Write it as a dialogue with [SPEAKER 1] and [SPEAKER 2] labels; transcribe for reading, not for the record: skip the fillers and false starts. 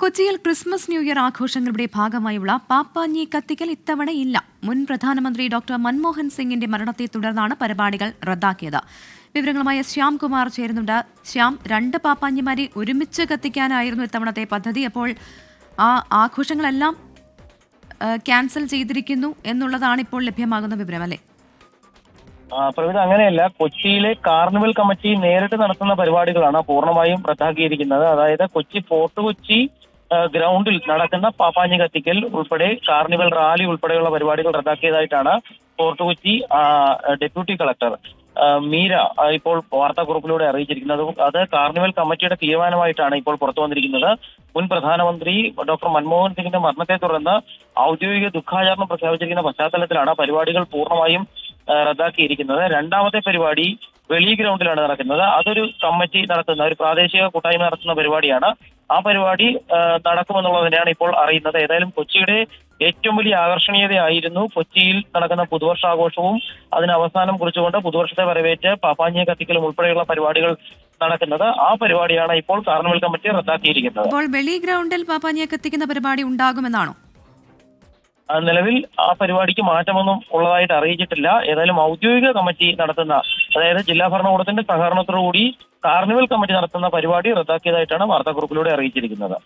[SPEAKER 1] കൊച്ചിയിൽ Christmas new year ആഘോഷങ്ങളുടെ ഭാഗമായുള്ള പാപ്പാഞ്ഞി കത്തിക്കൽ ഇത്തവണ ഇല്ല. മുൻ പ്രധാനമന്ത്രി ഡോക്ടർ മൻമോഹൻ സിംഗിന്റെ മരണത്തെ തുടർന്നാണ് പരിപാടികൾ റദ്ദാക്കിയത്. വിവരങ്ങളുമായി ശ്യാംകുമാർ ചേരുന്നുണ്ട്. ശ്യാം, 2 പാപ്പാഞ്ഞിമാരെ ഒരുമിച്ച് കത്തിക്കാനായിരുന്നു ഇത്തവണത്തെ പദ്ധതി. അപ്പോൾ ആ ആഘോഷങ്ങളെല്ലാം ക്യാൻസൽ ചെയ്തിരിക്കുന്നു എന്നുള്ളതാണ് ഇപ്പോൾ ലഭ്യമാകുന്ന വിവരം, അല്ലേ?
[SPEAKER 2] പ്രവിധ, അങ്ങനെയല്ല. കൊച്ചിയിലെ കാർണിവൽ കമ്മിറ്റി നേരിട്ട് നടത്തുന്ന പരിപാടികളാണ് പൂർണ്ണമായും റദ്ദാക്കിയിരിക്കുന്നത്. അതായത് കൊച്ചി ഫോർട്ട് കൊച്ചി ഗ്രൗണ്ടിൽ നടക്കുന്ന പാപ്പാഞ്ഞി കത്തിക്കൽ ഉൾപ്പെടെ കാർണിവൽ റാലി ഉൾപ്പെടെയുള്ള പരിപാടികൾ റദ്ദാക്കിയതായിട്ടാണ് fort Kochi deputy collector Meera ഇപ്പോൾ വാർത്താക്കുറിപ്പിലൂടെ അറിയിച്ചിരിക്കുന്നത്. അത് കാർണിവൽ കമ്മിറ്റിയുടെ തീരുമാനമായിട്ടാണ് ഇപ്പോൾ പുറത്തു വന്നിരിക്കുന്നത്. മുൻ പ്രധാനമന്ത്രി ഡോക്ടർ മൻമോഹൻ സിംഗിന്റെ മരണത്തെ തുടർന്ന് ഔദ്യോഗിക ദുഃഖാചരണം പ്രഖ്യാപിച്ചിരിക്കുന്ന പശ്ചാത്തലത്തിലാണ് പരിപാടികൾ പൂർണ്ണമായും റദ്ദാക്കിയിരിക്കുന്നത്. രണ്ടാമത്തെ പരിപാടി വെളി ഗ്രൗണ്ടിലാണ് നടക്കുന്നത്. അതൊരു കമ്മിറ്റി നടത്തുന്ന, ഒരു പ്രാദേശിക കൂട്ടായ്മ നടത്തുന്ന പരിപാടിയാണ്. ആ പരിപാടി നടക്കുമെന്നുള്ളത് തന്നെയാണ് ഇപ്പോൾ അറിയുന്നത്. ഏതായാലും കൊച്ചിയുടെ ഏറ്റവും വലിയ ആകർഷണീയതയായിരുന്നു കൊച്ചിയിൽ നടക്കുന്ന പുതുവർഷാഘോഷവും അതിന് അവസാനം കുറിച്ചുകൊണ്ട് പുതുവർഷത്തെ വരവേറ്റ് പാപ്പാഞ്ഞി കത്തിക്കലും ഉൾപ്പെടെയുള്ള പരിപാടികൾ നടക്കുന്നത്. ആ പരിപാടിയാണ് ഇപ്പോൾ കാർണിവൽ കമ്മിറ്റി റദ്ദാക്കിയിരിക്കുന്നത്.
[SPEAKER 1] അപ്പോൾ വെളി ഗ്രൗണ്ടിൽ പാപ്പാഞ്ഞിയെ കത്തിക്കുന്ന പരിപാടി ഉണ്ടാകുമെന്നാണോ?
[SPEAKER 2] നിലവിൽ ആ പരിപാടിക്ക് മാറ്റമൊന്നും ഉള്ളതായിട്ട് അറിയിച്ചിട്ടില്ല. ഏതായാലും ഔദ്യോഗിക കമ്മിറ്റി നടത്തുന്ന, അതായത് ജില്ലാ ഭരണകൂടത്തിന്റെ സഹകരണത്തോടുകൂടി കാർണിവൽ കമ്മിറ്റി നടത്തുന്ന പരിപാടി റദ്ദാക്കിയതായിട്ടാണ് വാർത്താക്കുറിപ്പിലൂടെ അറിയിച്ചിരിക്കുന്നത്.